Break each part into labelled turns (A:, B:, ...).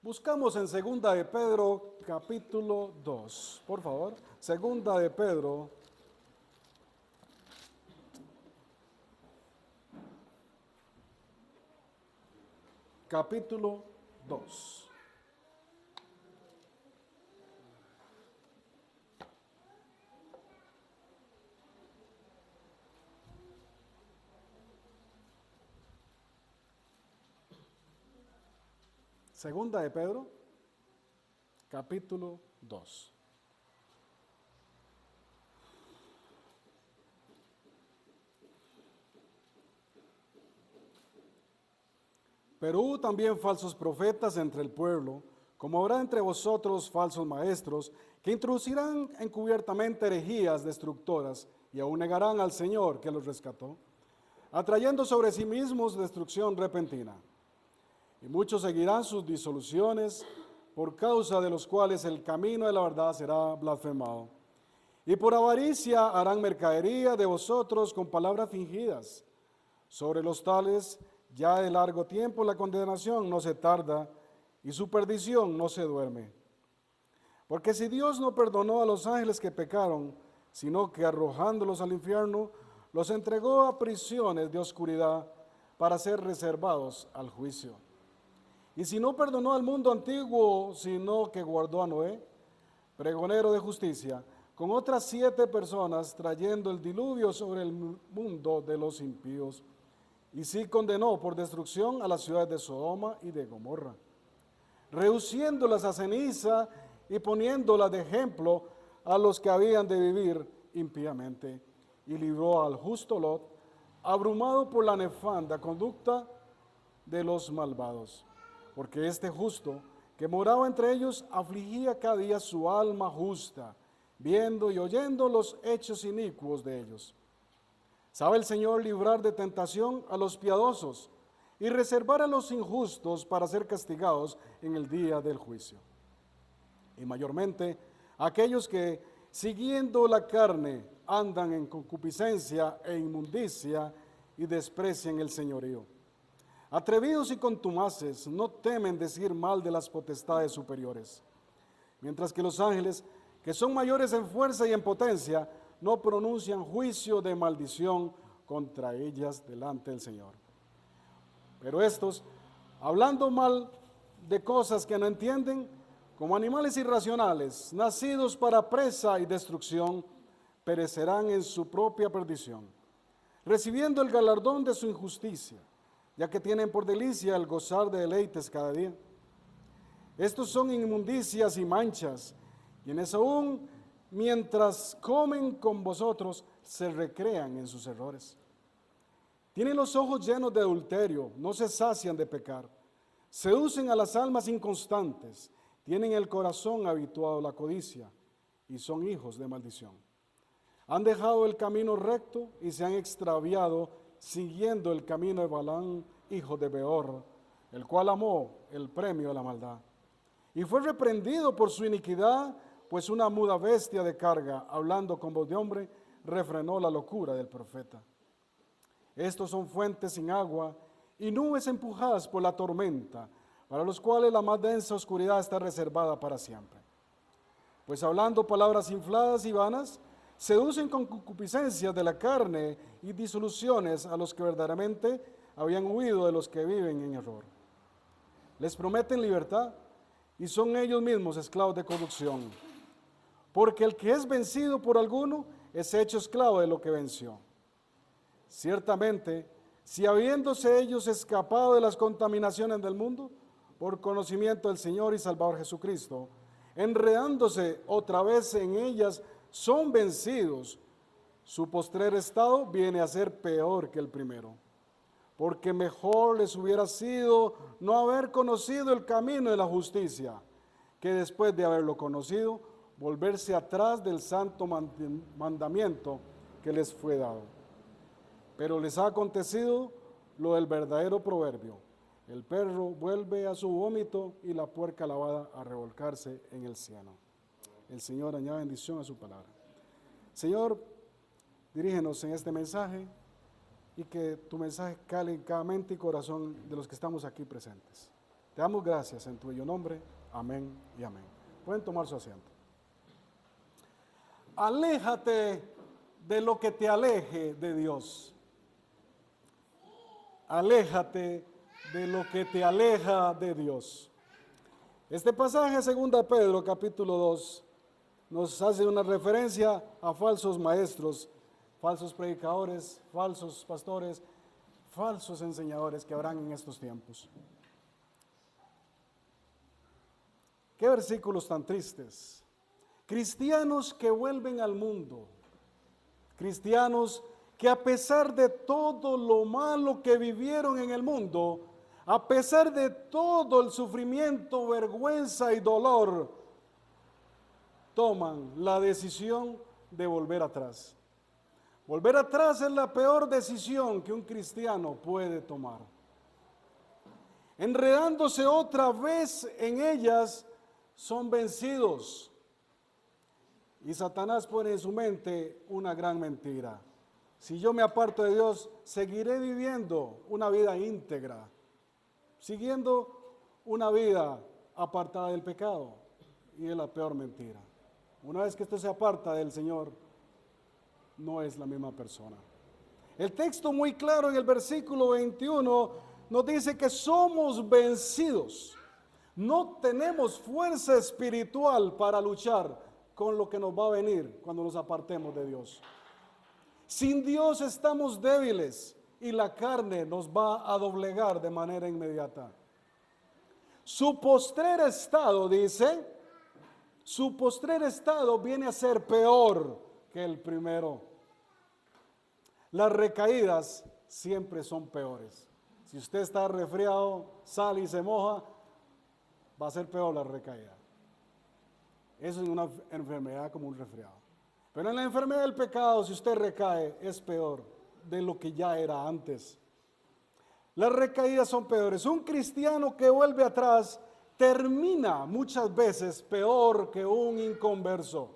A: Buscamos en Segunda de Pedro, capítulo 2, por favor. Segunda de Pedro, capítulo 2. Segunda de Pedro, capítulo 2. Pero hubo también falsos profetas entre el pueblo, como habrá entre vosotros falsos maestros, que introducirán encubiertamente herejías destructoras y aún negarán al Señor que los rescató, atrayendo sobre sí mismos destrucción repentina. Y muchos seguirán sus disoluciones, por causa de los cuales el camino de la verdad será blasfemado. Y por avaricia harán mercadería de vosotros con palabras fingidas. Sobre los tales, ya de largo tiempo la condenación no se tarda y su perdición no se duerme. Porque si Dios no perdonó a los ángeles que pecaron, sino que arrojándolos al infierno, los entregó a prisiones de oscuridad para ser reservados al juicio. Y si no perdonó al mundo antiguo, sino que guardó a Noé, pregonero de justicia, con otras 7 personas, trayendo el diluvio sobre el mundo de los impíos, y sí condenó por destrucción a las ciudades de Sodoma y de Gomorra, reduciéndolas a ceniza y poniéndolas de ejemplo a los que habían de vivir impíamente, y libró al justo Lot, abrumado por la nefanda conducta de los malvados. Porque este justo que moraba entre ellos afligía cada día su alma justa, viendo y oyendo los hechos inicuos de ellos. Sabe el Señor librar de tentación a los piadosos y reservar a los injustos para ser castigados en el día del juicio. Y mayormente aquellos que, siguiendo la carne, andan en concupiscencia e inmundicia y desprecian el señorío. Atrevidos y contumaces, no temen decir mal de las potestades superiores, mientras que los ángeles, que son mayores en fuerza y en potencia, no pronuncian juicio de maldición contra ellas delante del Señor. Pero estos, hablando mal de cosas que no entienden, como animales irracionales, nacidos para presa y destrucción, perecerán en su propia perdición, recibiendo el galardón de su injusticia, ya que tienen por delicia el gozar de deleites cada día. Estos son inmundicias y manchas, quienes aún mientras comen con vosotros se recrean en sus errores. Tienen los ojos llenos de adulterio, no se sacian de pecar, seducen a las almas inconstantes, tienen el corazón habituado a la codicia y son hijos de maldición. Han dejado el camino recto y se han extraviado siguiendo el camino de Balaam, hijo de Beor, el cual amó el premio de la maldad. Y fue reprendido por su iniquidad, pues una muda bestia de carga, hablando con voz de hombre, refrenó la locura del profeta. Estos son fuentes sin agua y nubes empujadas por la tormenta, para los cuales la más densa oscuridad está reservada para siempre. Pues hablando palabras infladas y vanas, seducen con concupiscencias de la carne y disoluciones a los que verdaderamente habían huido de los que viven en error. Les prometen libertad y son ellos mismos esclavos de corrupción. Porque el que es vencido por alguno es hecho esclavo de lo que venció. Ciertamente, si habiéndose ellos escapado de las contaminaciones del mundo, por conocimiento del Señor y Salvador Jesucristo, enredándose otra vez en ellas, son vencidos, su postrer estado viene a ser peor que el primero. Porque mejor les hubiera sido no haber conocido el camino de la justicia, que después de haberlo conocido, volverse atrás del santo mandamiento que les fue dado. Pero les ha acontecido lo del verdadero proverbio: el perro vuelve a su vómito y la puerca lavada a revolcarse en el cieno. El Señor añade bendición a su palabra. Señor, dirígenos en este mensaje y que tu mensaje cale en cada mente y corazón de los que estamos aquí presentes. Te Te damos gracias en tu bello nombre. Amén y amén. Pueden tomar su asiento. Aléjate de lo que te aleje de Dios. Aléjate de lo que te aleja de Dios. Este pasaje, 2 Pedro, capítulo 2, nos hace una referencia a falsos maestros, falsos predicadores, falsos pastores, falsos enseñadores que habrán en estos tiempos. Qué versículos tan tristes. Cristianos que vuelven al mundo, cristianos que a pesar de todo lo malo que vivieron en el mundo, a pesar de todo el sufrimiento, vergüenza y dolor, toman la decisión de volver atrás. Volver atrás es la peor decisión que un cristiano puede tomar. Enredándose otra vez en ellas, son vencidos. Y Satanás pone en su mente una gran mentira. Si yo me aparto de Dios, seguiré viviendo una vida íntegra, siguiendo una vida apartada del pecado. Y es la peor mentira. Una vez que usted se aparta del Señor, no es la misma persona. El texto muy claro en el versículo 21 nos dice que somos vencidos. No tenemos fuerza espiritual para luchar con lo que nos va a venir cuando nos apartemos de Dios. Sin Dios estamos débiles y la carne nos va a doblegar de manera inmediata. Su postrer estado, dice, su postrer estado viene a ser peor que el primero. Las recaídas siempre son peores. Si usted está resfriado, sale y se moja, va a ser peor la recaída. Eso es una enfermedad como un resfriado. Pero en la enfermedad del pecado, si usted recae, es peor de lo que ya era antes. Las recaídas son peores. Un cristiano que vuelve atrás termina muchas veces peor que un inconverso.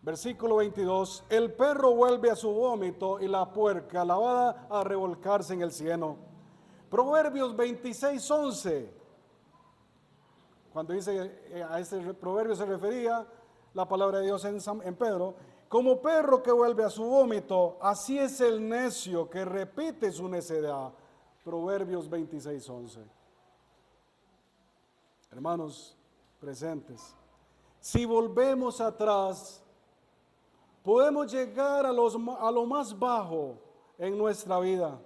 A: Versículo 22, el perro vuelve a su vómito y la puerca lavada a revolcarse en el cieno. Proverbios 26:11, cuando dice a este proverbio se refería la palabra de Dios en Pedro, como perro que vuelve a su vómito, así es el necio que repite su necedad. Proverbios 26:11. Hermanos presentes, si volvemos atrás, podemos llegar a lo más bajo en nuestra vida.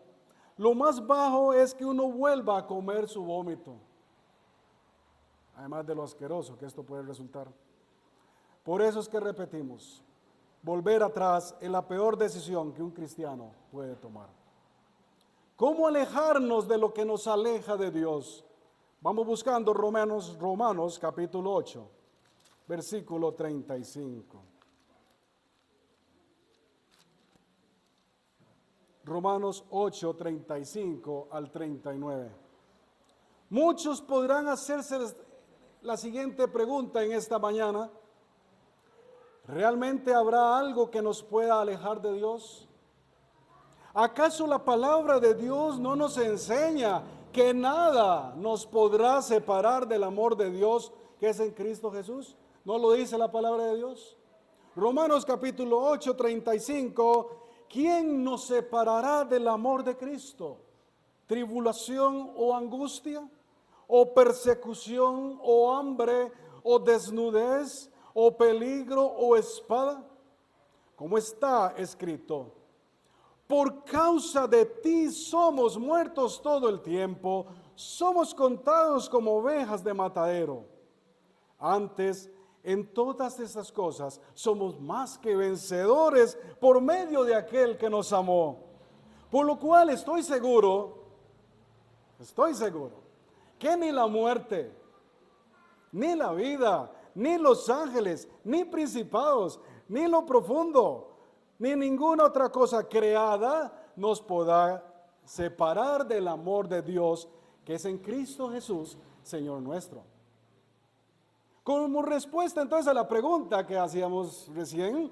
A: Lo más bajo es que uno vuelva a comer su vómito, además de lo asqueroso que esto puede resultar. Por eso es que repetimos, volver atrás es la peor decisión que un cristiano puede tomar. ¿Cómo alejarnos de lo que nos aleja de Dios? Vamos buscando Romanos capítulo 8, versículo 35. Romanos 8, 35 al 39. Muchos podrán hacerse la siguiente pregunta en esta mañana. ¿Realmente habrá algo que nos pueda alejar de Dios? ¿Acaso la palabra de Dios no nos enseña que nada nos podrá separar del amor de Dios que es en Cristo Jesús? ¿No lo dice la palabra de Dios? Romanos capítulo 8, 35. ¿Quién nos separará del amor de Cristo? ¿Tribulación o angustia? ¿O persecución o hambre? ¿O desnudez? ¿O peligro o espada? Como está escrito, por causa de ti somos muertos todo el tiempo, somos contados como ovejas de matadero. Antes, en todas estas cosas, somos más que vencedores por medio de aquel que nos amó. Por lo cual estoy seguro, que ni la muerte, ni la vida, ni los ángeles, ni principados, ni lo profundo, ni ninguna otra cosa creada nos podrá separar del amor de Dios que es en Cristo Jesús, Señor nuestro. Como respuesta entonces a la pregunta que hacíamos recién,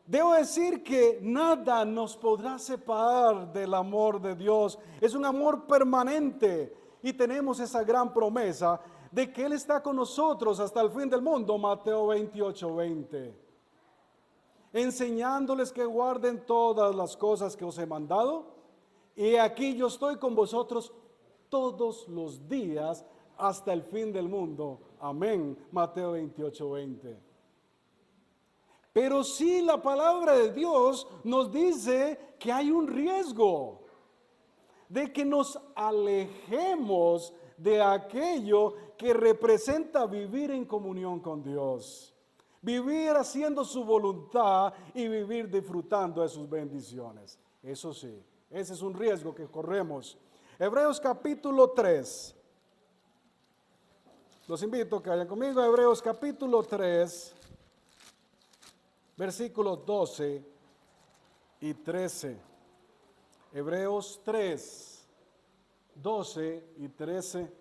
A: debo decir que nada nos podrá separar del amor de Dios. Es un amor permanente, y tenemos esa gran promesa de que Él está con nosotros hasta el fin del mundo, Mateo 28:20. Enseñándoles que guarden todas las cosas que os he mandado, y aquí yo estoy con vosotros todos los días hasta el fin del mundo. Amén. Mateo 28:20. Pero sí, la palabra de Dios nos dice que hay un riesgo de que nos alejemos de aquello que representa vivir en comunión con Dios, vivir haciendo su voluntad y vivir disfrutando de sus bendiciones. Eso sí, ese es un riesgo que corremos. Hebreos capítulo 3. Los invito a que vayan conmigo a Hebreos capítulo 3, versículos 12 y 13. Hebreos 3, 12 y 13.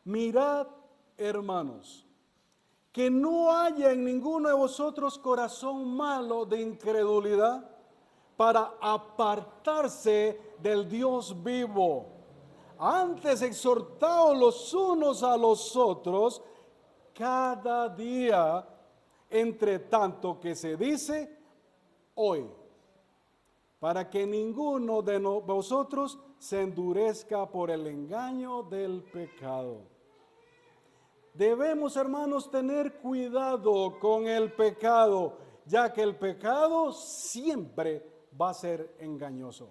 A: Mirad, hermanos, que no haya en ninguno de vosotros corazón malo de incredulidad para apartarse del Dios vivo. Antes exhortaos los unos a los otros cada día, entre tanto que se dice hoy, para que ninguno de vosotros se endurezca por el engaño del pecado. Debemos, hermanos, tener cuidado con el pecado, ya que el pecado siempre va a ser engañoso.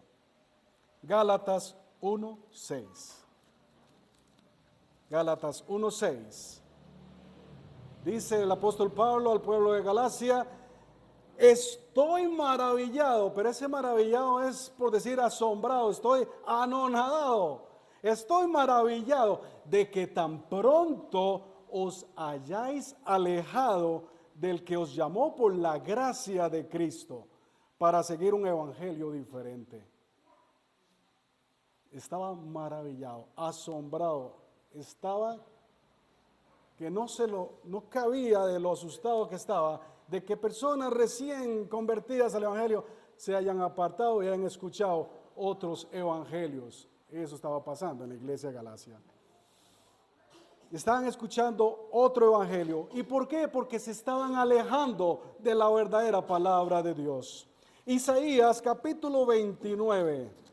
A: Gálatas 1:6. Gálatas 1:6. Dice el apóstol Pablo al pueblo de Galacia: estoy maravillado, pero ese maravillado es por decir asombrado, estoy anonadado, estoy maravillado de que tan pronto os hayáis alejado del que os llamó por la gracia de Cristo para seguir un evangelio diferente. Estaba maravillado, asombrado, estaba que no cabía de lo asustado que estaba de que personas recién convertidas al evangelio se hayan apartado y hayan escuchado otros evangelios. Eso estaba pasando en la iglesia de Galacia. Estaban escuchando otro evangelio. ¿Y por qué? Porque se estaban alejando de la verdadera palabra de Dios. Isaías capítulo 29.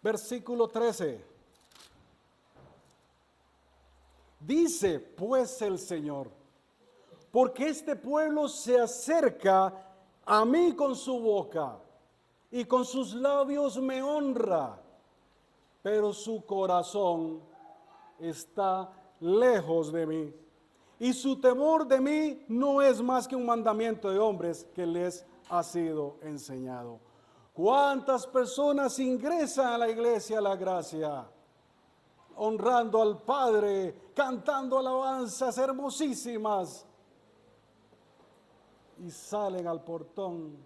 A: Versículo 13. Dice pues el Señor: porque este pueblo se acerca a mí con su boca y con sus labios me honra, pero su corazón está lejos de mí, y su temor de mí no es más que un mandamiento de hombres que les ha sido enseñado. ¿Cuántas personas ingresan a la iglesia, a la gracia, honrando al Padre, cantando alabanzas hermosísimas, y salen al portón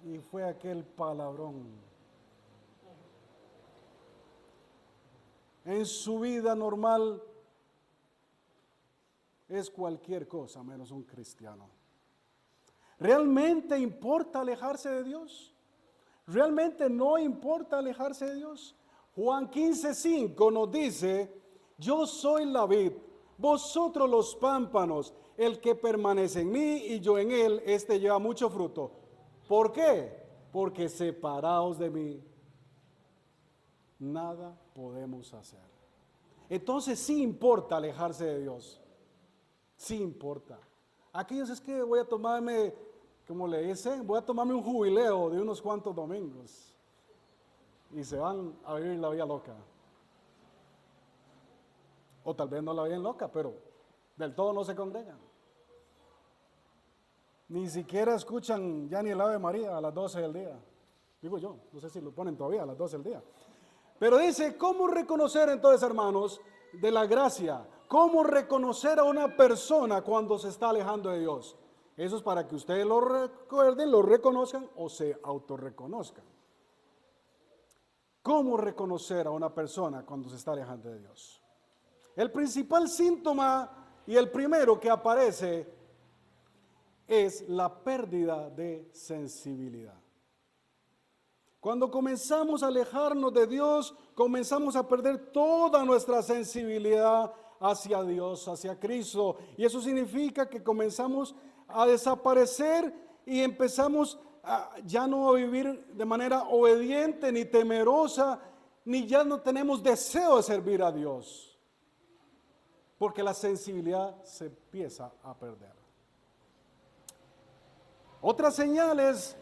A: y fue aquel palabrón? En su vida normal es cualquier cosa menos un cristiano. ¿Realmente importa alejarse de Dios? ¿Realmente no importa alejarse de Dios? Juan 15:5 nos dice: yo soy la vid, vosotros los pámpanos, el que permanece en mí y yo en él, este lleva mucho fruto. ¿Por qué? Porque separados de mí, nada podemos hacer. Entonces sí importa alejarse de Dios, sí importa. Aquellos es que voy a tomarme, como le dicen, voy a tomarme un jubileo de unos cuantos domingos y se van a vivir la vida loca. O tal vez no la viven loca, pero del todo no se congregan. Ni siquiera escuchan ya ni el Ave María a las 12 del día. Digo yo, no sé si lo ponen todavía a las 12 del día. Pero dice, ¿cómo reconocer entonces, hermanos, de la gracia? ¿Cómo reconocer a una persona cuando se está alejando de Dios? Eso es para que ustedes lo recuerden, lo reconozcan o se autorreconozcan. ¿Cómo reconocer a una persona cuando se está alejando de Dios? El principal síntoma y el primero que aparece es la pérdida de sensibilidad. Cuando comenzamos a alejarnos de Dios, comenzamos a perder toda nuestra sensibilidad hacia Dios, hacia Cristo. Y eso significa que comenzamos a desaparecer y empezamos ya no a vivir de manera obediente ni temerosa, ni ya no tenemos deseo de servir a Dios. Porque la sensibilidad se empieza a perder. Otra señal es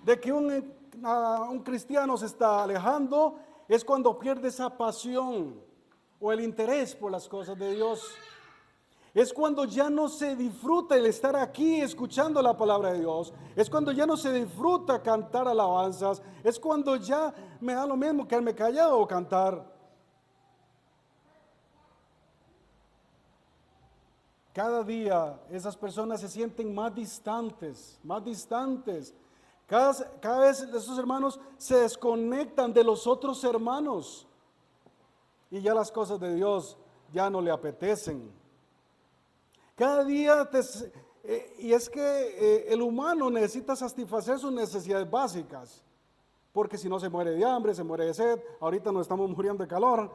A: de que un cristiano se está alejando es cuando pierde esa pasión o el interés por las cosas de Dios. Es cuando ya no se disfruta el estar aquí escuchando la palabra de Dios. Es cuando ya no se disfruta cantar alabanzas. Es cuando ya me da lo mismo quedarme callado o cantar. Cada día esas personas se sienten más distantes, más distantes. Cada vez esos hermanos se desconectan de los otros hermanos y ya las cosas de Dios ya no le apetecen. Cada día, y es que el humano necesita satisfacer sus necesidades básicas, porque si no se muere de hambre, se muere de sed, ahorita nos estamos muriendo de calor.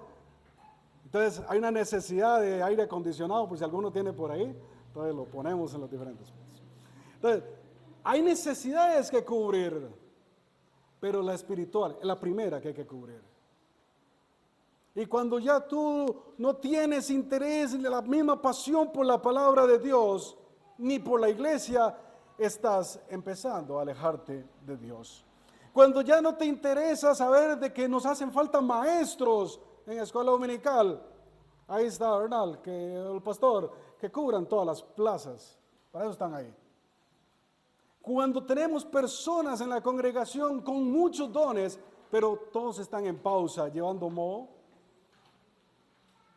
A: Entonces hay una necesidad de aire acondicionado, por si alguno tiene por ahí, entonces lo ponemos en los diferentes puntos. Entonces, hay necesidades que cubrir, pero la espiritual es la primera que hay que cubrir. Y cuando ya tú no tienes interés ni la misma pasión por la palabra de Dios, ni por la iglesia, estás empezando a alejarte de Dios. Cuando ya no te interesa saber de que nos hacen falta maestros en la escuela dominical, ahí está Bernal, que el pastor, que cubran todas las plazas, para eso están ahí. Cuando tenemos personas en la congregación con muchos dones, pero todos están en pausa, llevando moho,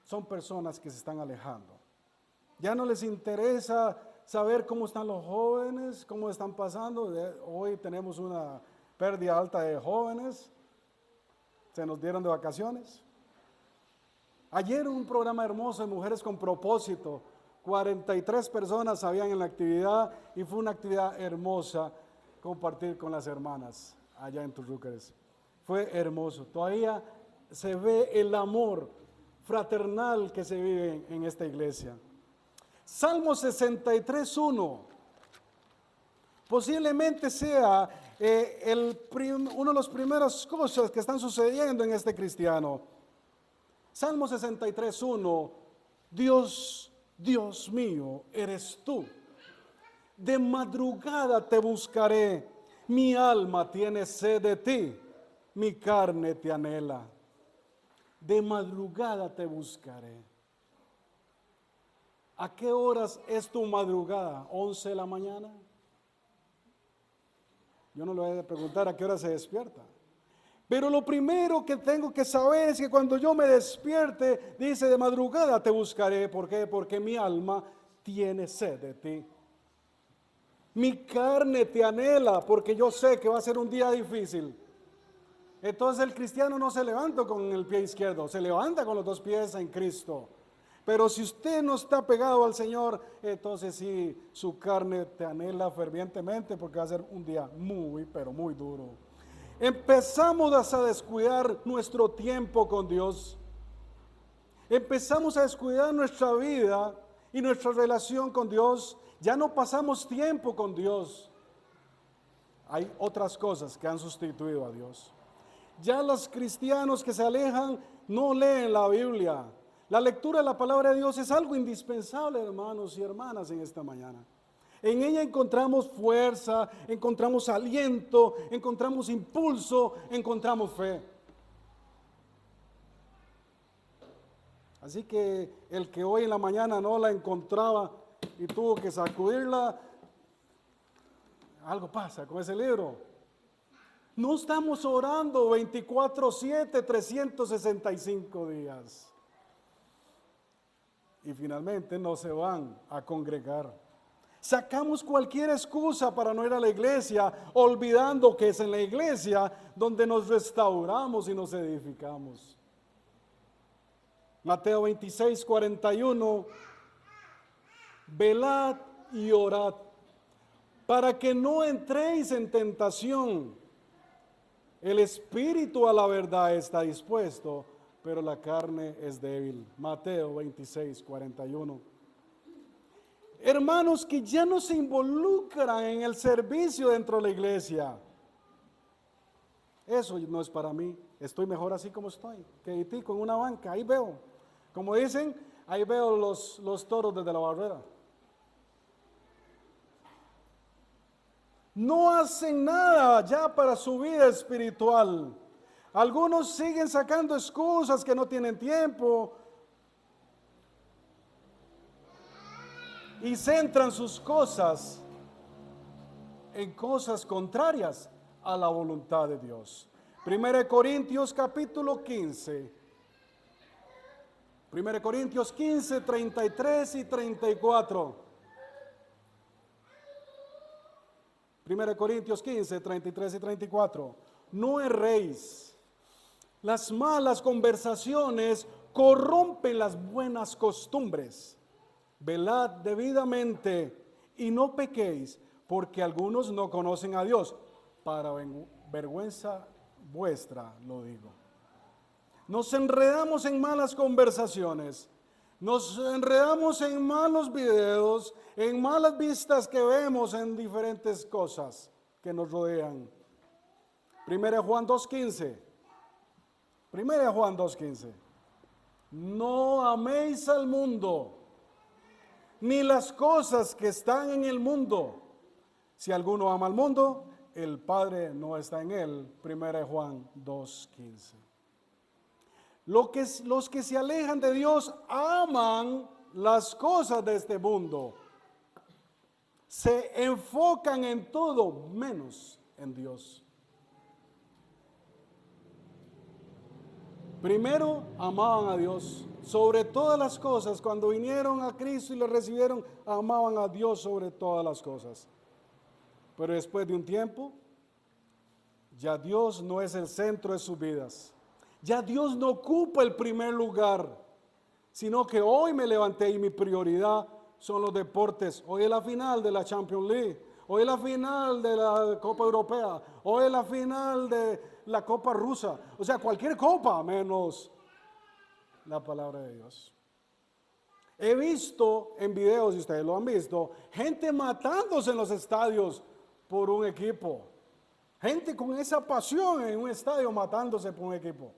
A: son personas que se están alejando. Ya no les interesa saber cómo están los jóvenes, cómo están pasando. Hoy tenemos una pérdida alta de jóvenes, se nos dieron de vacaciones. Ayer un programa hermoso de Mujeres con Propósito, 43 personas habían en la actividad y fue una actividad hermosa compartir con las hermanas allá en Turrúcares. Fue hermoso, todavía se ve el amor fraternal que se vive en esta iglesia. Salmo 63:1 posiblemente sea una de las primeras cosas que están sucediendo en este cristiano. Salmo 63:1, Dios mío, eres tú. De madrugada te buscaré, mi alma tiene sed de ti, mi carne te anhela. De madrugada te buscaré. ¿A qué horas es tu madrugada? ¿11 de la mañana? Yo no le voy a preguntar a qué hora se despierta. Pero lo primero que tengo que saber es que cuando yo me despierte, dice de madrugada te buscaré. ¿Por qué? Porque mi alma tiene sed de ti. Mi carne te anhela porque yo sé que va a ser un día difícil. Entonces el cristiano no se levanta con el pie izquierdo, se levanta con los dos pies en Cristo. Pero si usted no está pegado al Señor, entonces sí, su carne te anhela fervientemente porque va a ser un día muy, pero muy duro. Empezamos a descuidar nuestro tiempo con Dios. Empezamos a descuidar nuestra vida y nuestra relación con Dios. Ya no pasamos tiempo con Dios. Hay otras cosas que han sustituido a Dios. Ya los cristianos que se alejan no leen la Biblia. La lectura de la palabra de Dios es algo indispensable, hermanos y hermanas, en esta mañana. En ella encontramos fuerza, encontramos aliento, encontramos impulso, encontramos fe. Así que el que hoy en la mañana no la encontraba y tuvo que sacudirla, algo pasa con ese libro. No estamos orando 24/7, 365 días. Y finalmente no se van a congregar. Sacamos cualquier excusa para no ir a la iglesia, olvidando que es en la iglesia donde nos restauramos y nos edificamos. Mateo 26:41, velad y orad para que no entréis en tentación. El espíritu a la verdad está dispuesto, pero la carne es débil. Mateo 26, 41. Hermanos que ya no se involucran en el servicio dentro de la iglesia. Eso no es para mí. Estoy mejor así como estoy. Que con una banca. Ahí veo. Como dicen, ahí veo los toros desde la barrera. No hacen nada ya para su vida espiritual. Algunos siguen sacando excusas que no tienen tiempo y centran sus cosas en cosas contrarias a la voluntad de Dios. 1 Corintios capítulo 15. 1 Corintios 15, 33 y 34. 1 Corintios 15, 33 y 34. No erréis. Las malas conversaciones corrompen las buenas costumbres. Velad debidamente y no pequéis, porque algunos no conocen a Dios. Para vergüenza vuestra lo digo. Nos enredamos en malas conversaciones. Nos enredamos en malos videos, en malas vistas que vemos en diferentes cosas que nos rodean. 1 Juan 2:15. 1 Juan 2:15. No améis al mundo, ni las cosas que están en el mundo. Si alguno ama al mundo, el Padre no está en él. 1 Juan 2:15. Los que se alejan de Dios aman las cosas de este mundo. Se enfocan en todo menos en Dios. Primero amaban a Dios sobre todas las cosas. Cuando vinieron a Cristo y le recibieron, amaban a Dios sobre todas las cosas. Pero después de un tiempo, ya Dios no es el centro de sus vidas. Ya Dios no ocupa el primer lugar, sino que hoy me levanté y mi prioridad son los deportes. Hoy es la final de la Champions League, hoy es la final de la Copa Europea, hoy es la final de la Copa Rusa. O sea, cualquier copa menos la palabra de Dios. He visto en videos, y ustedes lo han visto, gente matándose en los estadios por un equipo. Gente con esa pasión en un estadio matándose por un equipo.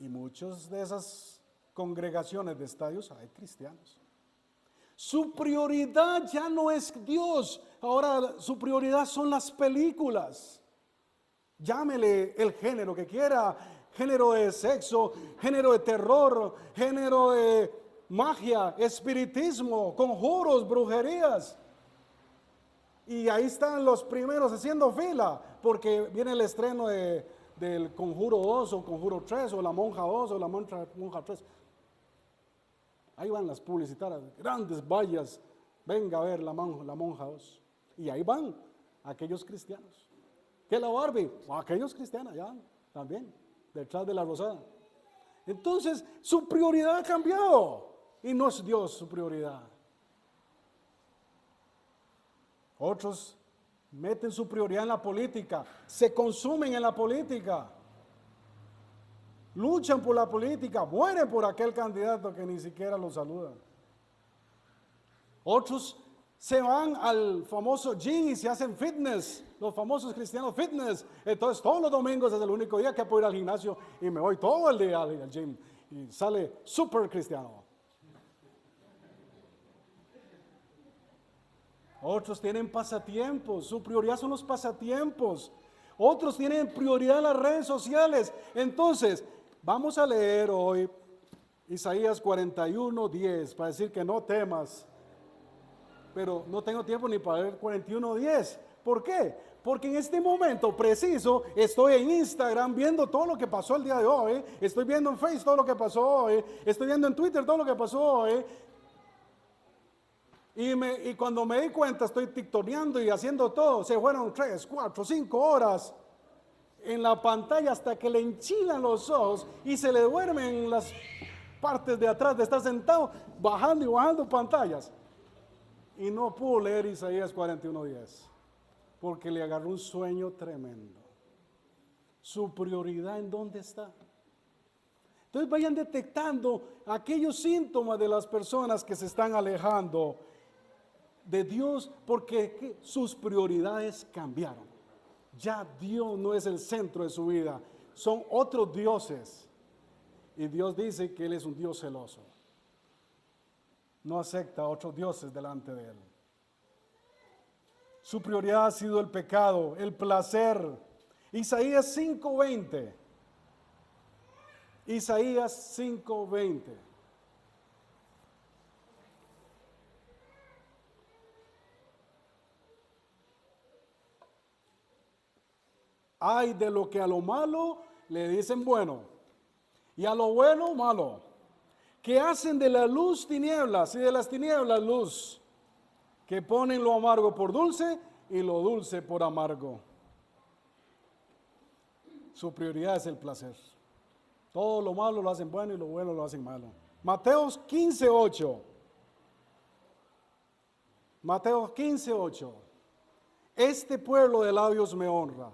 A: Y muchas de esas congregaciones de estadios hay cristianos. Su prioridad ya no es Dios, ahora su prioridad son las películas. Llámele el género que quiera, género de sexo, género de terror, género de magia, espiritismo, conjuros, brujerías. Y ahí están los primeros haciendo fila, porque viene el estreno del Conjuro 2 o Conjuro 3 o la Monja 2 o la Monja 3. Ahí van las publicitarias, grandes vallas, venga a ver la Monja 2. Y ahí van aquellos cristianos. ¿Qué la Barbie? Aquellos cristianos ya también, detrás de la rosada. Entonces, su prioridad ha cambiado y no es Dios su prioridad. Otros meten su prioridad en la política, se consumen en la política, luchan por la política, mueren por aquel candidato que ni siquiera los saluda. Otros se van al famoso gym y se hacen fitness, los famosos cristianos fitness. Entonces todos los domingos es el único día que puedo ir al gimnasio y me voy todo el día al gym y sale súper cristiano. Otros tienen pasatiempos, su prioridad son los pasatiempos. Otros tienen prioridad las redes sociales. Entonces, vamos a leer hoy Isaías 41:10 para decir que no temas. Pero no tengo tiempo ni para leer 41:10. ¿Por qué? Porque en este momento preciso estoy en Instagram viendo todo lo que pasó el día de hoy. Estoy viendo en Facebook todo lo que pasó hoy. Estoy viendo en Twitter todo lo que pasó hoy. Y cuando me di cuenta estoy tiktoneando y haciendo todo. Se fueron 3, 4, 5 horas en la pantalla hasta que le enchilan los ojos y se le duermen las partes de atrás de estar sentado bajando y bajando pantallas. Y no pudo leer Isaías 41:10. Porque le agarró un sueño tremendo. Su prioridad, ¿en dónde está? Entonces vayan detectando aquellos síntomas de las personas que se están alejando de Dios porque sus prioridades cambiaron. Ya Dios no es el centro de su vida, son otros dioses. Y Dios dice que Él es un Dios celoso. No acepta a otros dioses delante de Él. Su prioridad ha sido el pecado, el placer. Isaías 5:20. Isaías 5:20. Ay de lo que a lo malo le dicen bueno y a lo bueno malo, que hacen de la luz tinieblas y de las tinieblas luz, que ponen lo amargo por dulce y lo dulce por amargo. Su prioridad es el placer. Todo lo malo lo hacen bueno y lo bueno lo hacen malo. Mateos 15:8. Mateos 15:8. Este pueblo de labios me honra,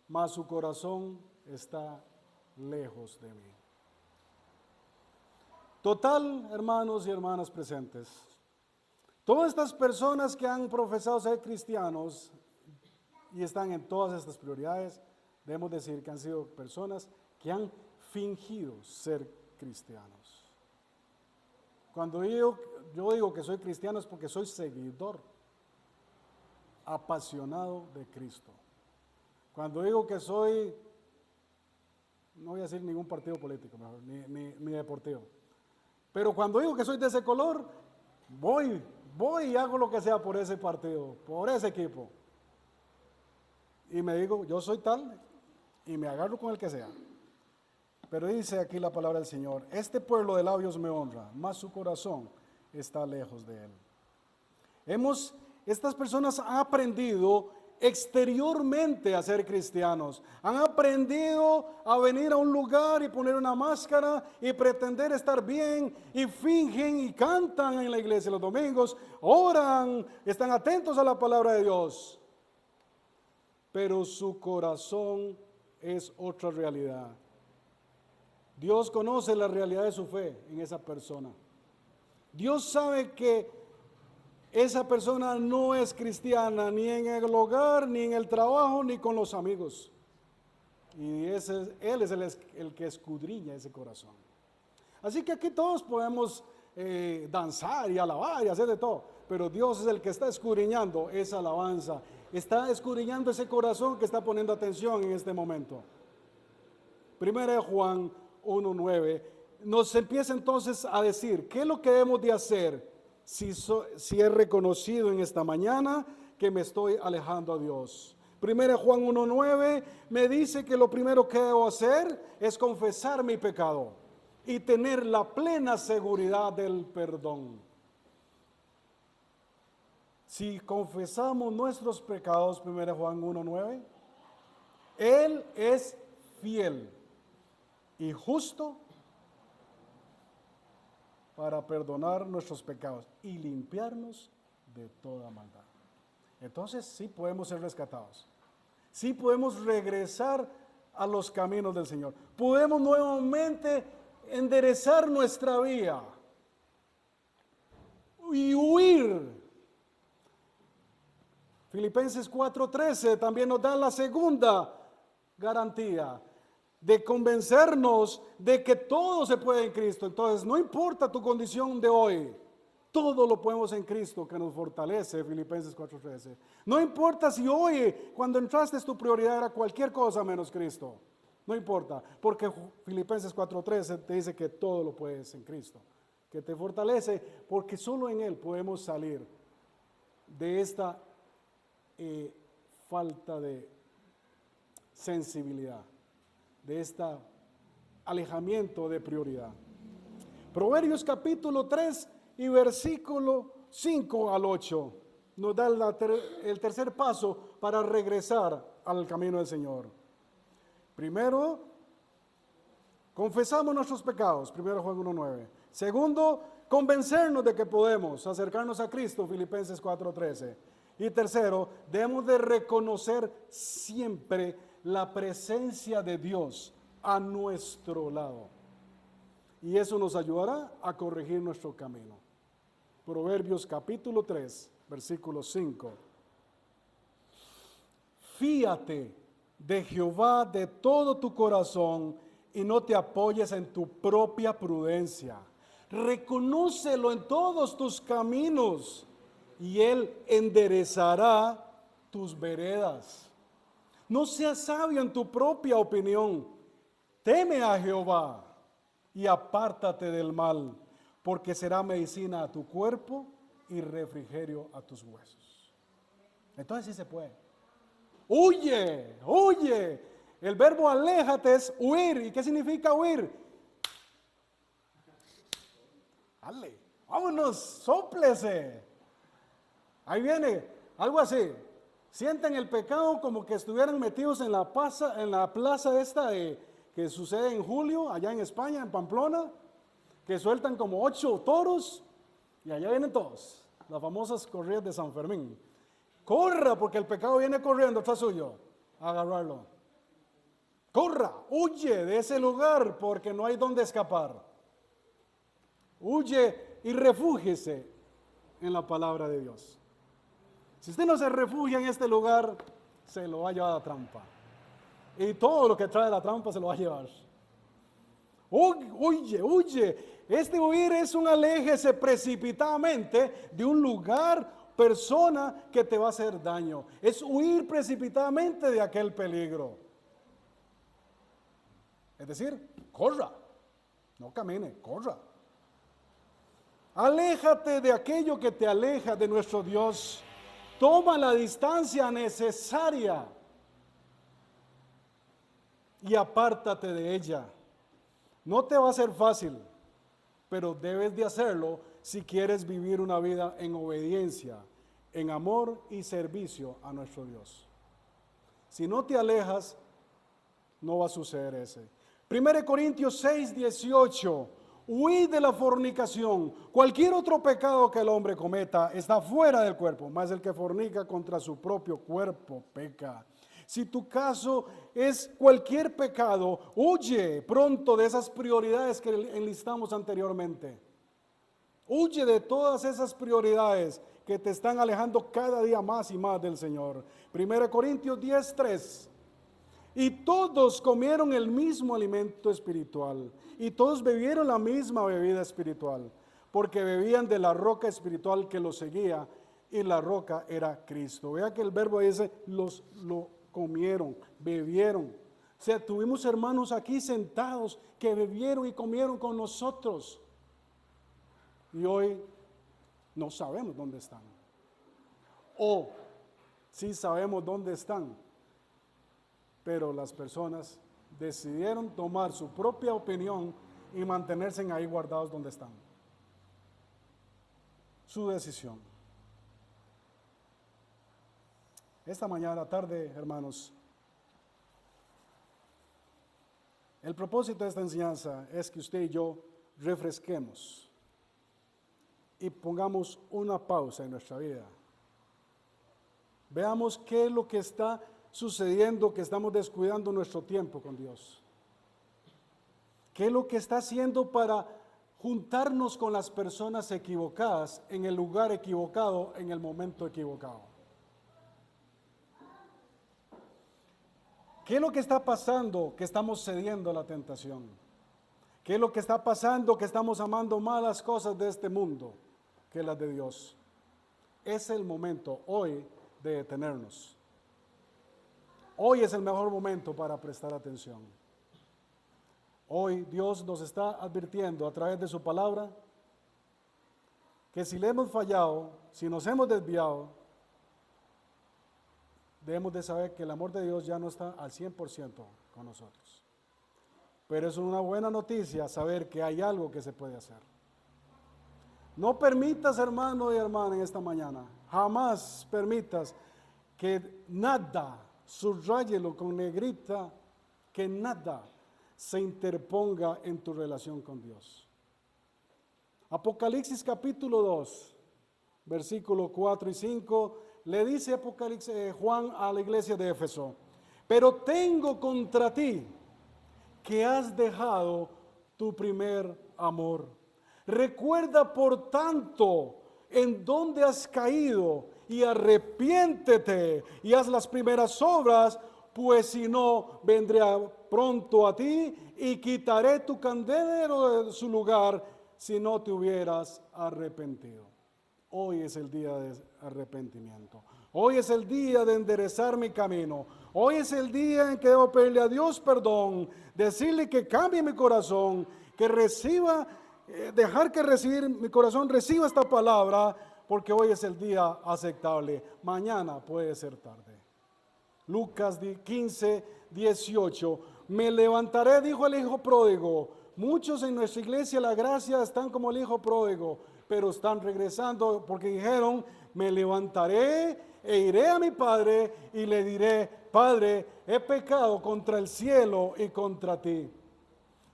A: mas su corazón está lejos de mí. Total, hermanos y hermanas presentes, todas estas personas que han profesado ser cristianos y están en todas estas prioridades, debemos decir que han sido personas que han fingido ser cristianos. Cuando yo digo que soy cristiano es porque soy seguidor apasionado de Cristo. Cuando digo que soy, no voy a decir ningún partido político, mejor, ni deportivo, pero cuando digo que soy de ese color, voy y hago lo que sea por ese partido, por ese equipo. Y me digo, yo soy tal, y me agarro con el que sea. Pero dice aquí la palabra del Señor, este pueblo de labios me honra, mas su corazón está lejos de Él. Estas personas han aprendido exteriormente a ser cristianos. Han aprendido a venir a un lugar y poner una máscara y pretender estar bien y fingen y cantan en la iglesia los domingos, oran, están atentos a la palabra de Dios. Pero su corazón es otra realidad. Dios conoce la realidad de su fe en esa persona. Dios sabe que esa persona no es cristiana ni en el hogar, ni en el trabajo, ni con los amigos. Y Él es el que escudriña ese corazón. Así que aquí todos podemos danzar y alabar y hacer de todo, pero Dios es el que está escudriñando esa alabanza, está escudriñando ese corazón que está poniendo atención en este momento. Primera de Juan 1:9 nos empieza entonces a decir qué es lo que debemos de hacer si he reconocido en esta mañana que me estoy alejando a Dios. Primera de Juan 1:9 me dice que lo primero que debo hacer es confesar mi pecado y tener la plena seguridad del perdón. Si confesamos nuestros pecados, primera de Juan 1:9, Él es fiel y justo para perdonar nuestros pecados y limpiarnos de toda maldad. Entonces sí podemos ser rescatados. Sí podemos regresar a los caminos del Señor. Podemos nuevamente enderezar nuestra vía y huir. Filipenses 4:13 también nos da la segunda garantía de convencernos de que todo se puede en Cristo. Entonces, no importa tu condición de hoy, todo lo podemos en Cristo que nos fortalece, Filipenses 4:13. No importa si hoy, cuando entraste, tu prioridad era cualquier cosa menos Cristo. No importa, porque Filipenses 4:13 te dice que todo lo puedes en Cristo, que te fortalece, porque solo en Él podemos salir de esta falta de sensibilidad, de este alejamiento de prioridad. Proverbios capítulo 3 y versículo 5 al 8 nos da el tercer paso para regresar al camino del Señor. Primero, confesamos nuestros pecados, 1 Juan 1:9. Segundo, convencernos de que podemos acercarnos a Cristo, Filipenses 4:13. Y tercero, debemos de reconocer siempre la presencia de Dios a nuestro lado. Y eso nos ayudará a corregir nuestro camino. Proverbios capítulo 3, versículo 5. Fíate de Jehová de todo tu corazón y no te apoyes en tu propia prudencia. Reconócelo en todos tus caminos y Él enderezará tus veredas. No seas sabio en tu propia opinión. Teme a Jehová y apártate del mal, porque será medicina a tu cuerpo y refrigerio a tus huesos. Entonces sí se puede. Huye, huye. El verbo aléjate es huir. ¿Y qué significa huir? Dale, vámonos, sóplese. Ahí viene, algo así. Sienten el pecado como que estuvieran metidos en la plaza esta que sucede en julio, allá en España, en Pamplona, que sueltan como 8 toros y allá vienen todos, las famosas corridas de San Fermín. Corra, porque el pecado viene corriendo tras suyo, a agarrarlo. Corra, huye de ese lugar porque no hay donde escapar. Huye y refúgiese en la palabra de Dios. Si usted no se refugia en este lugar, se lo va a llevar a la trampa. Y todo lo que trae la trampa se lo va a llevar. Huye, huye. Este huir es un aléjese precipitadamente de un lugar, persona que te va a hacer daño. Es huir precipitadamente de aquel peligro. Es decir, corra. No camine, corra. Aléjate de aquello que te aleja de nuestro Dios. Toma la distancia necesaria y apártate de ella. No te va a ser fácil, pero debes de hacerlo si quieres vivir una vida en obediencia, en amor y servicio a nuestro Dios. Si no te alejas, no va a suceder ese. 1 Corintios 6, 18. Huid de la fornicación. Cualquier otro pecado que el hombre cometa está fuera del cuerpo, mas el que fornica contra su propio cuerpo peca. Si tu caso es cualquier pecado, huye pronto de esas prioridades que enlistamos anteriormente. Huye de todas esas prioridades que te están alejando cada día más y más del Señor. 1 Corintios 10, 3. Y todos comieron el mismo alimento espiritual, y todos bebieron la misma bebida espiritual, porque bebían de la roca espiritual que los seguía, y la roca era Cristo. Vea que el verbo dice, lo comieron, bebieron. O sea, tuvimos hermanos aquí sentados que bebieron y comieron con nosotros. Y hoy no sabemos dónde están. O sí sabemos dónde están, pero las personas decidieron tomar su propia opinión y mantenerse ahí guardados donde están. Su decisión. Esta mañana, tarde, hermanos, el propósito de esta enseñanza es que usted y yo refresquemos y pongamos una pausa en nuestra vida. Veamos qué es lo que está sucediendo, que estamos descuidando nuestro tiempo con Dios. ¿Qué es lo que está haciendo para juntarnos con las personas equivocadas, en el lugar equivocado, en el momento equivocado? ¿Qué es lo que está pasando que estamos cediendo a la tentación? ¿Qué es lo que está pasando que estamos amando más las cosas de este mundo que las de Dios? Es el momento hoy de detenernos. Hoy es el mejor momento para prestar atención. Hoy Dios nos está advirtiendo a través de su palabra que si le hemos fallado, si nos hemos desviado, debemos de saber que el amor de Dios ya no está al 100% con nosotros. Pero es una buena noticia saber que hay algo que se puede hacer. No permitas, hermano y hermana, en esta mañana, jamás permitas que nada, subráyelo con negrita, que nada se interponga en tu relación con Dios. Apocalipsis capítulo 2, versículo 4 y 5, le dice Juan a la iglesia de Éfeso, pero tengo contra ti que has dejado tu primer amor. Recuerda por tanto en dónde has caído y arrepiéntete y haz las primeras obras, pues si no, vendré pronto a ti y quitaré tu candelero de su lugar si no te hubieras arrepentido. Hoy es el día de arrepentimiento. Hoy es el día de enderezar mi camino. Hoy es el día en que debo pedirle a Dios perdón, decirle que cambie mi corazón, que reciba, dejar que mi corazón reciba esta palabra, porque hoy es el día aceptable. Mañana puede ser tarde. Lucas 15, 18. Me levantaré, dijo el hijo pródigo. Muchos en nuestra iglesia, la gracia, están como el hijo pródigo, pero están regresando porque dijeron, me levantaré e iré a mi padre y le diré, Padre, he pecado contra el cielo y contra ti.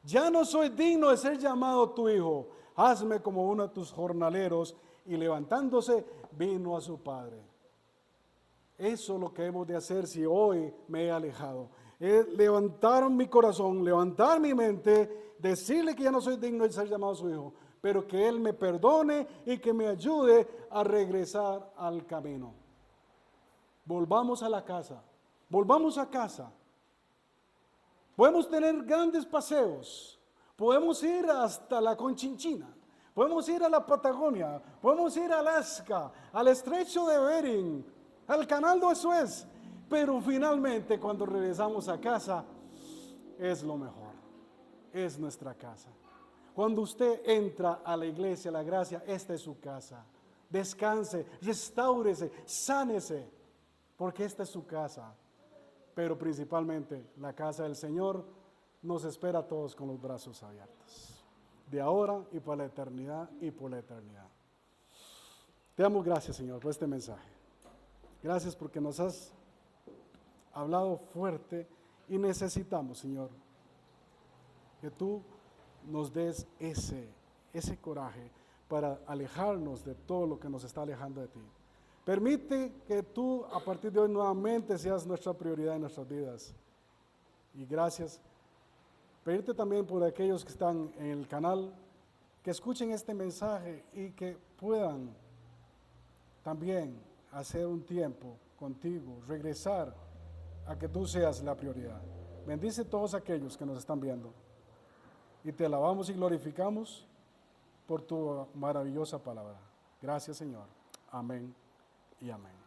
A: Ya no soy digno de ser llamado tu hijo. Hazme como uno de tus jornaleros. Y levantándose, vino a su padre. Eso es lo que hemos de hacer si hoy me he alejado. Es levantar mi corazón, levantar mi mente, decirle que ya no soy digno de ser llamado su hijo, pero que Él me perdone y que me ayude a regresar al camino. Volvamos a la casa, volvamos a casa. Podemos tener grandes paseos, podemos ir hasta la Conchinchina, podemos ir a la Patagonia, podemos ir a Alaska, al estrecho de Bering, al canal de Suez, pero finalmente cuando regresamos a casa es lo mejor, es nuestra casa. Cuando usted entra a la iglesia, a la gracia, esta es su casa. Descanse, restáurese, sánese, porque esta es su casa. Pero principalmente la casa del Señor nos espera a todos con los brazos abiertos, de ahora y para la eternidad y por la eternidad. Te damos gracias, Señor, por este mensaje. Gracias porque nos has hablado fuerte y necesitamos, Señor, que tú nos des ese coraje para alejarnos de todo lo que nos está alejando de ti. Permite que tú a partir de hoy nuevamente seas nuestra prioridad en nuestras vidas. Y gracias. Pedirte también por aquellos que están en el canal, que escuchen este mensaje y que puedan también hacer un tiempo contigo, regresar a que tú seas la prioridad. Bendice a todos aquellos que nos están viendo. Y te alabamos y glorificamos por tu maravillosa palabra. Gracias, Señor. Amén y amén.